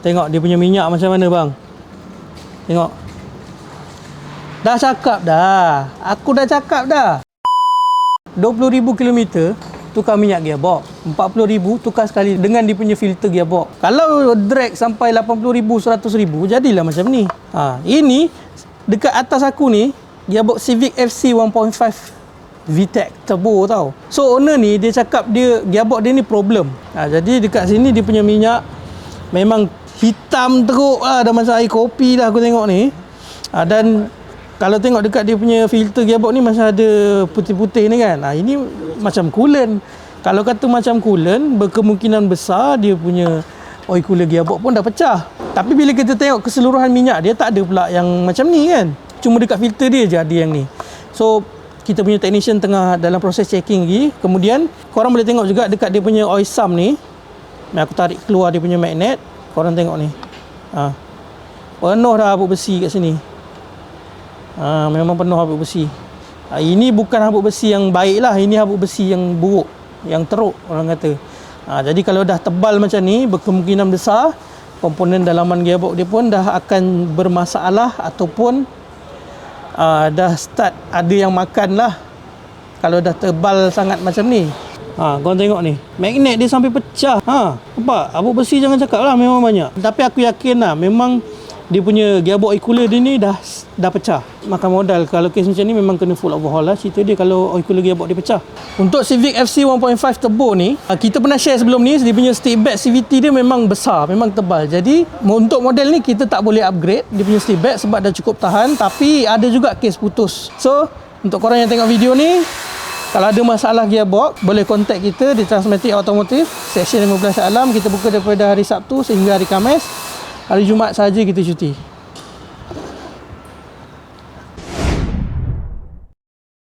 Tengok dia punya minyak macam mana bang. Tengok. Dah cakap dah. Aku dah cakap dah. 20,000 km tukar minyak gearbox. 40,000 tukar sekali dengan dia punya filter gearbox. Kalau drag sampai 80,000, 100,000 jadilah macam ni. Ini dekat atas aku ni gearbox Civic FC 1.5 VTEC turbo tau. So owner ni dia cakap dia gearbox dia ni problem. Jadi dekat sini dia punya minyak memang hitam teruk lah, dah macam air kopi dah aku tengok ni. Dan kalau tengok dekat dia punya filter gearbox ni macam ada putih-putih ni kan. Ini macam coolant. Kalau kata macam coolant, berkemungkinan besar dia punya oil cooler gearbox pun dah pecah. Tapi bila kita tengok keseluruhan minyak dia, tak ada pula yang macam ni kan. Cuma dekat filter dia je ada yang ni. So kita punya technician tengah dalam proses checking lagi. Kemudian korang boleh tengok juga dekat dia punya oil sump ni. Aku tarik keluar dia punya magnet. Korang tengok ni. Penuh dah habuk besi kat sini. Memang penuh habuk besi. Ini bukan habuk besi yang baik lah. Ini habuk besi yang buruk, yang teruk orang kata. Jadi kalau dah tebal macam ni, berkemungkinan besar komponen dalaman gearbox dia pun dah akan bermasalah ataupun dah start ada yang makan lah. Kalau dah tebal sangat macam ni. Korang tengok ni, magnet dia sampai pecah. Nampak? Habuk besi jangan cakap lah, memang banyak. Tapi aku yakin lah, memang dia punya gearbox oil cooler dia ni dah pecah. Makan modal. Kalau kes macam ni memang kena full overhaul lah. Cerita dia kalau oil cooler gearbox dia pecah. Untuk Civic FC 1.5 turbo ni, kita pernah share sebelum ni, dia punya stick bed CVT dia memang besar, memang tebal. Jadi untuk model ni kita tak boleh upgrade dia punya stick bed sebab dah cukup tahan. Tapi ada juga kes putus. So untuk korang yang tengok video ni, kalau ada masalah gearbox, boleh contact kita di Transmatic Automotive Seksyen 15 Shah Alam. Kita buka daripada hari Sabtu sehingga hari Khamis. Hari Jumaat saja kita cuti.